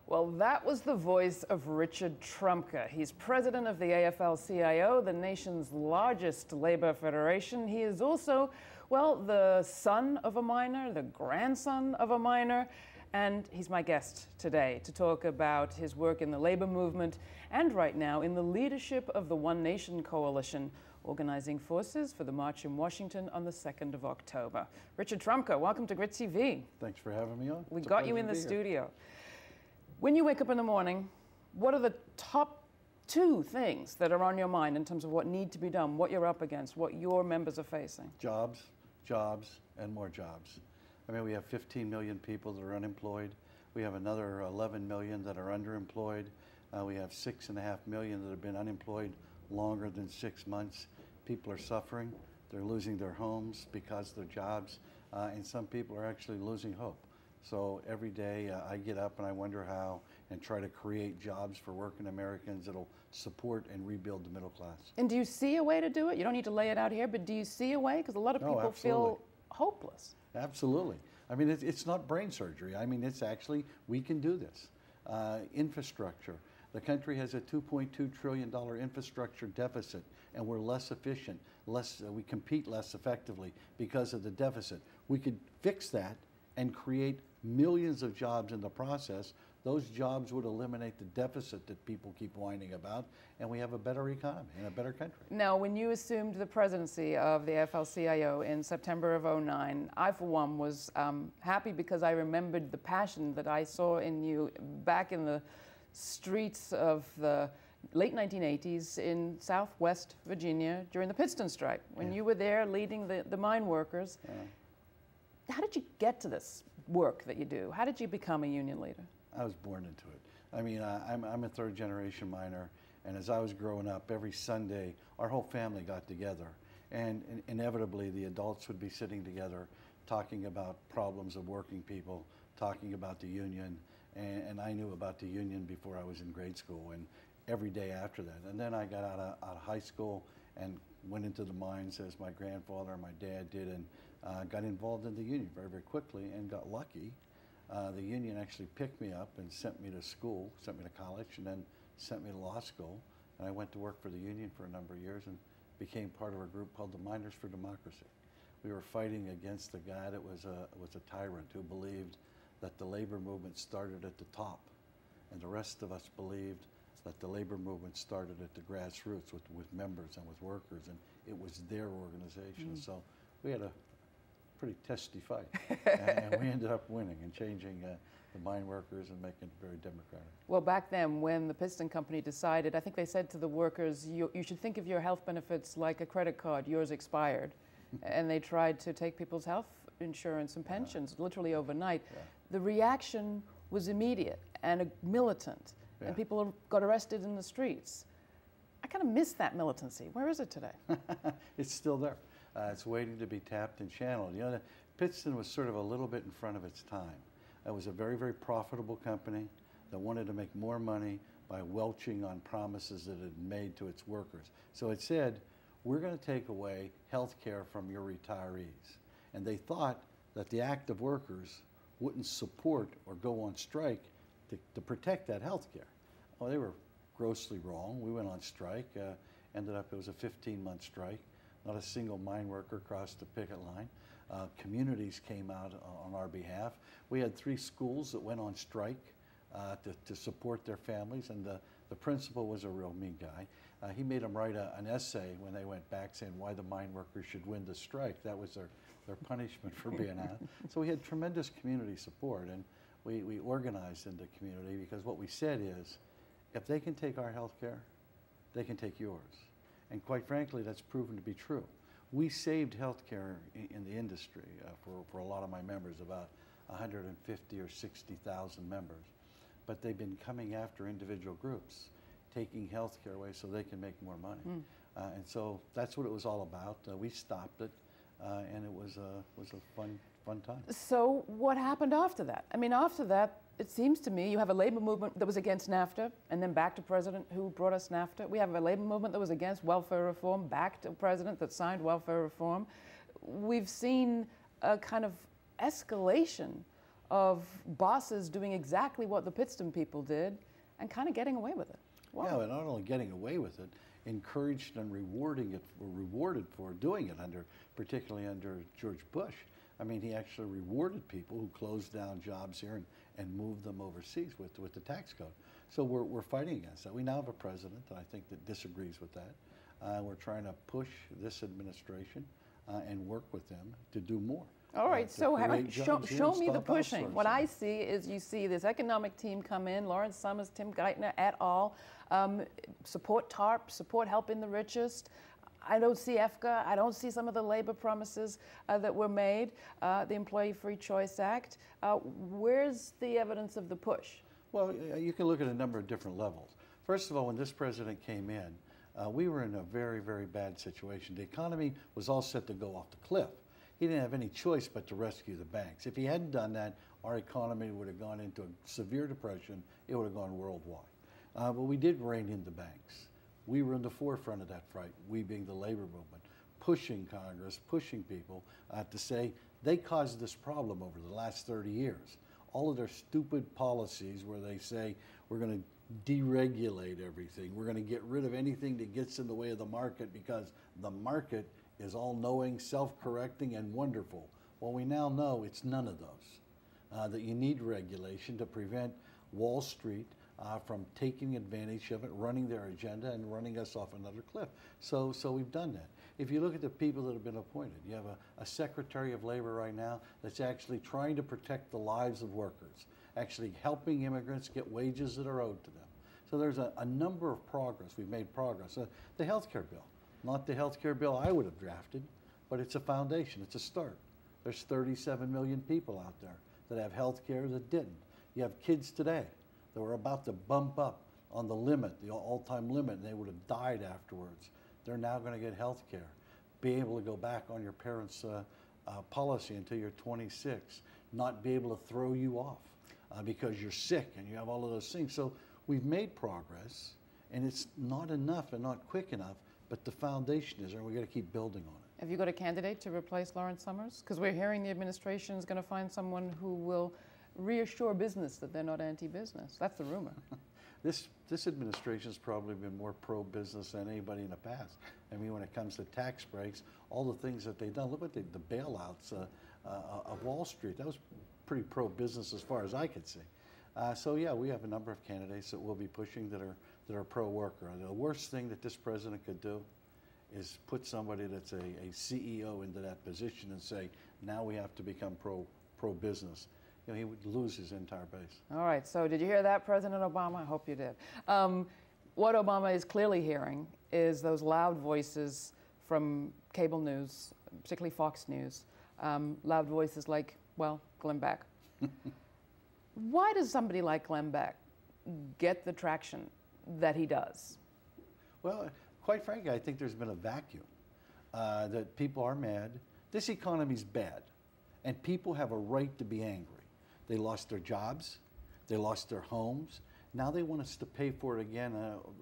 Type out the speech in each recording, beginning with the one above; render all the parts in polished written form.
Well, that was the voice of Richard Trumka. He's president of the AFL-CIO, the nation's largest labor federation. He is also, well, the son of a miner, the grandson of a miner, and he's my guest today to talk about his work in the labor movement and right now in the leadership of the One Nation Coalition, organizing forces for the march in Washington on the 2nd of October. Richard Trumka, welcome to GRITtv. Thanks for having me on. We got you in the studio. When you wake up in the morning, what are the top 2 things that are on your mind in terms of what need to be done, what you're up against, what your members are facing? Jobs, jobs, and more jobs. I mean, we have 15 million people that are unemployed. We have another 11 million that are underemployed. We have 6.5 million that have been unemployed longer than 6 months. People are suffering. They're losing their homes because of their jobs, and some people are actually losing hope. So every day I get up and I wonder how and try to create jobs for working Americans that'll support and rebuild the middle class. And do you see a way to do it? You don't need to lay it out here, but do you see a way? Because a lot of people feel hopeless. Absolutely. I mean, it's not brain surgery. I mean, it's actually, we can do this. Infrastructure. The country has a $2.2 trillion infrastructure deficit, and we're less efficient. We compete less effectively because of the deficit. We could fix that and create millions of jobs in the process. Those jobs would eliminate the deficit that people keep whining about, and we have a better economy and a better country. Now, when you assumed the presidency of the AFL-CIO in September of '09, I, for one, was happy because I remembered the passion that I saw in you back in the streets of the late 1980s in Southwest Virginia during the Pittston strike, when you were there leading the mine workers. How did you get to this work that you do? How did you become a union leader? I was born into it. I mean, I'm a third-generation miner, and as I was growing up, every Sunday, our whole family got together, and inevitably the adults would be sitting together talking about problems of working people, talking about the union, and I knew about the union before I was in grade school, and every day after that. And then I got out of high school and went into the mines as my grandfather and my dad did, and got involved in the union very, very quickly and got lucky. The union actually picked me up and sent me to school, sent me to college, and then sent me to law school. And I went to work for the union for a number of years and became part of a group called the Miners for Democracy. We were fighting against a guy that was a tyrant who believed that the labor movement started at the top, and the rest of us believed that the labor movement started at the grassroots with members and with workers, and it was their organization. So we had a pretty testy fight, and we ended up winning and changing the mine workers and making it very democratic. Well, back then, when the Piston Company decided, I think they said to the workers, you should think of your health benefits like a credit card, yours expired. And they tried to take people's health insurance and pensions literally overnight. The reaction was immediate and militant, and people got arrested in the streets. I kind of miss that militancy. Where is it today? It's still there. It's waiting to be tapped and channeled. You know, Pittston was sort of a little bit in front of its time. It was a very, very profitable company that wanted to make more money by welching on promises that it had made to its workers. So it said, we're going to take away health care from your retirees. And they thought that the active workers wouldn't support or go on strike to protect that health care. Well, they were grossly wrong. We went on strike. Ended up, it was a 15-month strike. Not a single mine worker crossed the picket line. Communities came out on our behalf. We had 3 schools that went on strike to support their families, and the principal was a real mean guy. He made them write an essay when they went back saying why the mine workers should win the strike. That was their punishment for being out. So we had tremendous community support, and we organized in the community because what we said is, if they can take our health care, they can take yours. And quite frankly, that's proven to be true. We saved health care in the industry for a lot of my members, about 150 or 60,000 members. But they've been coming after individual groups, taking health care away so they can make more money. And so that's what it was all about. We stopped it, and it was a fun time. So what happened after that? I mean, after that, it seems to me you have a labor movement that was against NAFTA, and then back to president who brought us NAFTA. We have a labor movement that was against welfare reform, back to president that signed welfare reform. We've seen a kind of escalation of bosses doing exactly what the Pittston people did and kind of getting away with it. Wow. Yeah, and not only getting away with it, encouraged and rewarded for doing it, particularly under George Bush. I mean, he actually rewarded people who closed down jobs here and moved them overseas with the tax code. So we're fighting against that. We now have a president that I think that disagrees with that. We're trying to push this administration and work with them to do more. All right, so show me the pushing. What I see is you see this economic team come in, Lawrence Summers, Tim Geithner et al., support TARP, support helping the richest. I don't see EFCA. I don't see some of the labor promises that were made, the Employee Free Choice Act. Where's the evidence of the push? Well, you can look at a number of different levels. First of all, when this president came in, we were in a very, very bad situation. The economy was all set to go off the cliff. He didn't have any choice but to rescue the banks. If he hadn't done that, our economy would have gone into a severe depression. It would have gone worldwide. But we did rein in the banks. We were in the forefront of that fight, we being the labor movement, pushing Congress, pushing people to say they caused this problem over the last 30 years. All of their stupid policies where they say we're going to deregulate everything, we're going to get rid of anything that gets in the way of the market because the market is all-knowing, self-correcting, and wonderful. Well, we now know it's none of those. That you need regulation to prevent Wall Street from taking advantage of it, running their agenda, and running us off another cliff. So we've done that. If you look at the people that have been appointed, you have a Secretary of Labor right now that's actually trying to protect the lives of workers, actually helping immigrants get wages that are owed to them. So there's a number of progress. We've made progress. The health care bill. Not the health care bill I would have drafted, but it's a foundation, it's a start. There's 37 million people out there that have health care that didn't. You have kids today that were about to bump up on the limit, the all-time limit, and they would have died afterwards. They're now going to get health care, be able to go back on your parents' policy until you're 26, not be able to throw you off because you're sick and you have all of those things. So we've made progress, and it's not enough and not quick enough. But the foundation is there, and we've got to keep building on it. Have you got a candidate to replace Lawrence Summers? Because we're hearing the administration is going to find someone who will reassure business that they're not anti-business. That's the rumor. This administration has probably been more pro-business than anybody in the past. I mean, when it comes to tax breaks, all the things that they've done. Look at the bailouts of Wall Street. That was pretty pro-business as far as I could see. So yeah, we have a number of candidates that we'll be pushing that are pro-worker. The worst thing that this president could do is put somebody that's a CEO into that position and say, now we have to become pro-business. You know, he would lose his entire base. All right, so did you hear that, President Obama? I hope you did. What Obama is clearly hearing is those loud voices from cable news, particularly Fox News, loud voices like, well, Glenn Beck. Why does somebody like Glenn Beck get the traction that he does? Well, quite frankly, I think there's been a vacuum, that people are mad. This economy's bad, and people have a right to be angry. They lost their jobs, they lost their homes. Now they want us to pay for it again,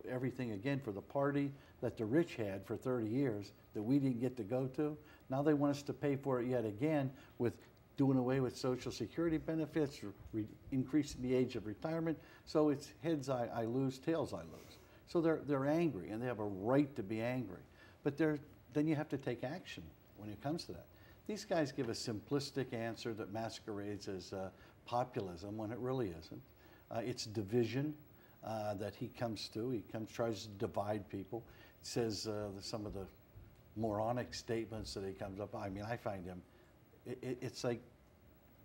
everything again for the party that the rich had for 30 years that we didn't get to go to. Now they want us to pay for it yet again with doing away with Social Security benefits, increasing the age of retirement. So it's heads I lose, tails I lose. So they're angry, and they have a right to be angry. But then you have to take action when it comes to that. These guys give a simplistic answer that masquerades as populism when it really isn't. It's division that he comes to. He tries to divide people. It says some of the moronic statements that he comes up. I mean, I find him, it's like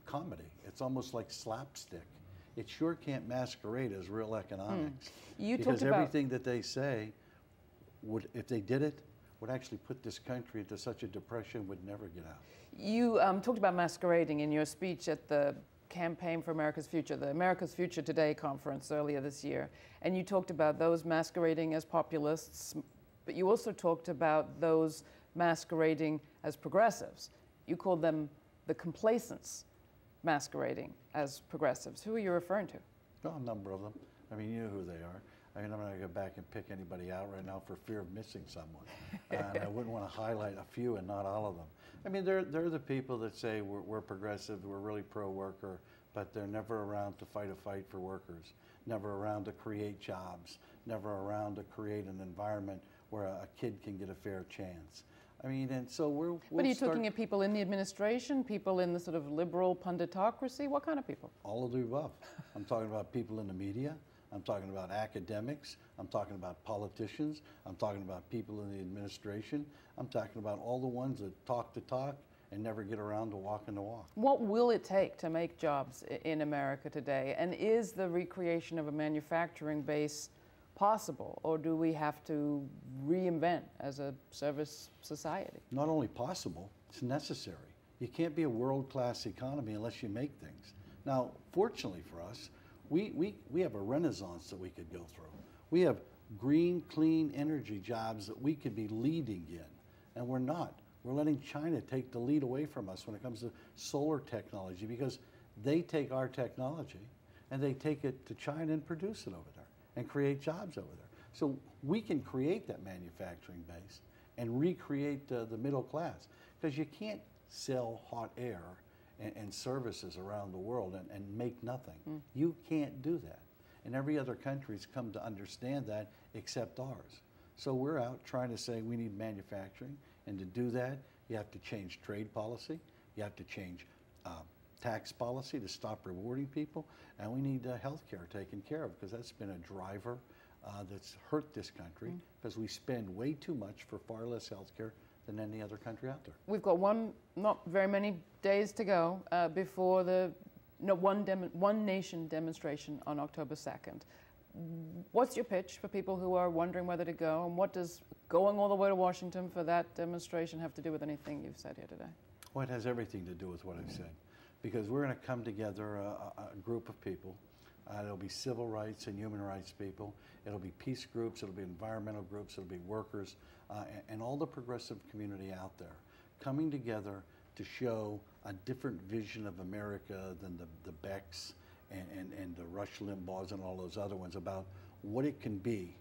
comedy. It's almost like slapstick. It sure can't masquerade as real economics. Because everything that they say, if they did it, would actually put this country into such a depression we'd never get out. You talked about masquerading in your speech at the Campaign for America's Future, the America's Future Today conference earlier this year. And you talked about those masquerading as populists, but you also talked about those masquerading as progressives. You called them the complacents masquerading as progressives. Who are you referring to? Well, a number of them. I mean, you know who they are. I mean, I'm not going to go back and pick anybody out right now for fear of missing someone. And I wouldn't want to highlight a few and not all of them. I mean, they're the people that say we're progressive, we're really pro-worker, but they're never around to fight a fight for workers, never around to create jobs, never around to create an environment where a kid can get a fair chance. I mean, and so we'll But are you talking of people in the administration, people in the sort of liberal punditocracy? What kind of people? All of the above. I'm talking about people in the media. I'm talking about academics. I'm talking about politicians. I'm talking about people in the administration. I'm talking about all the ones that talk the talk and never get around to walking the walk. What will it take to make jobs in America today? And is the recreation of a manufacturing base possible, or do we have to reinvent as a service society? Not only possible, it's necessary. You can't be a world-class economy unless you make things. Now, fortunately for us, we have a renaissance that we could go through. We have green, clean energy jobs that we could be leading in, and we're not. We're letting China take the lead away from us when it comes to solar technology, because they take our technology and they take it to China and produce it over there and create jobs over there. So we can create that manufacturing base and recreate the middle class, because you can't sell hot air and services around the world and make nothing. You can't do that. And every other country's come to understand that except ours. So we're out trying to say we need manufacturing, and to do that, you have to change trade policy, you have to change tax policy to stop rewarding people, and we need health care taken care of, because that's been a driver that's hurt this country, because we spend way too much for far less health care than any other country out there. We've got not very many days to go before the One Nation demonstration on October 2nd. What's your pitch for people who are wondering whether to go, and what does going all the way to Washington for that demonstration have to do with anything you've said here today? Well, it has everything to do with what I've said, because we're going to come together, a group of people. It'll be civil rights and human rights people. It'll be peace groups. It'll be environmental groups. It'll be workers, and all the progressive community out there coming together to show a different vision of America than the Becks and the Rush Limbaughs and all those other ones, about what it can be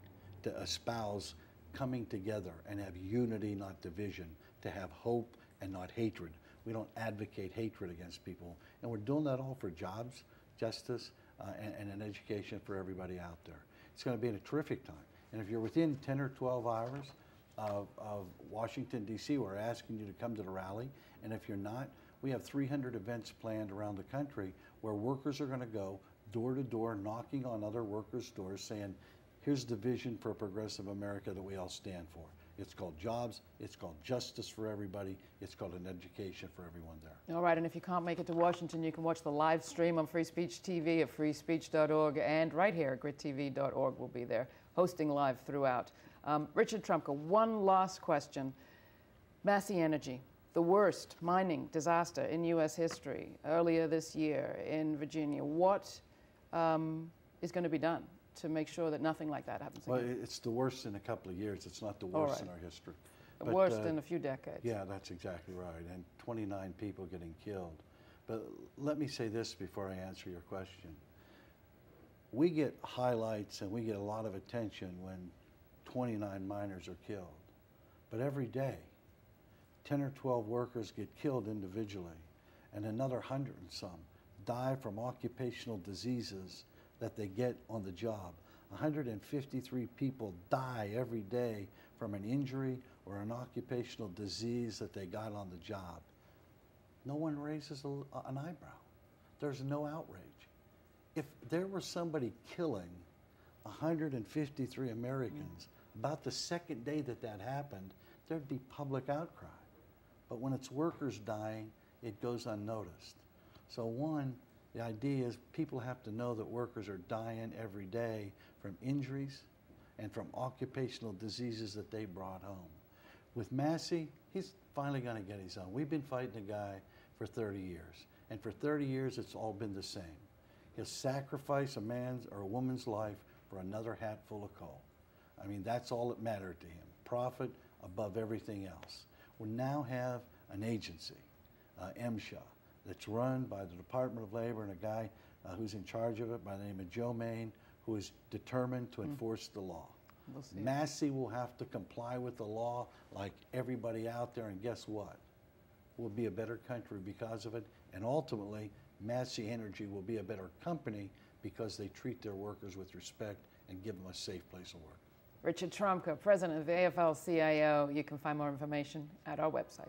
to espouse coming together and have unity, not division, to have hope and not hatred. We don't advocate hatred against people, and we're doing that all for jobs, justice, and an education for everybody out there. It's going to be a terrific time, and if you're within 10 or 12 hours of Washington, D.C., we're asking you to come to the rally, and if you're not, we have 300 events planned around the country where workers are going to go door to door, knocking on other workers' doors, saying, here's the vision for a progressive America that we all stand for. It's called jobs, it's called justice for everybody, it's called an education for everyone there. All right, and if you can't make it to Washington, you can watch the live stream on Free Speech TV at freespeech.org, and right here at GRITtv.org we'll be there, hosting live throughout. Richard Trumka, one last question. Massey Energy, the worst mining disaster in U.S. history earlier this year in Virginia. What is going to be done to make sure that nothing like that happens again? Well, it's the worst in a couple of years. It's not the worst in our history. The worst in a few decades. Yeah, that's exactly right. And 29 people getting killed. But let me say this before I answer your question. We get highlights and we get a lot of attention when 29 miners are killed. But every day, 10 or 12 workers get killed individually, and another 100 and some die from occupational diseases that they get on the job. 153 people die every day from an injury or an occupational disease that they got on the job. No one raises an eyebrow. There's no outrage. If there were somebody killing 153 Americans, about the second day that that happened, there'd be public outcry. But when it's workers dying, it goes unnoticed. So one, the idea is people have to know that workers are dying every day from injuries and from occupational diseases that they brought home. With Massey, he's finally going to get his own. We've been fighting the guy for 30 years. And for 30 years, it's all been the same. He'll sacrifice a man's or a woman's life for another hatful of coal. I mean, that's all that mattered to him. Profit above everything else. We now have an agency, MSHA, that's run by the Department of Labor, and a guy who's in charge of it by the name of Joe Maine, who is determined to enforce the law. We'll Massey will have to comply with the law like everybody out there, and guess what? We'll be a better country because of it, and ultimately, Massey Energy will be a better company because they treat their workers with respect and give them a safe place of work. Richard Trumka, president of the AFL-CIO. You can find more information at our website.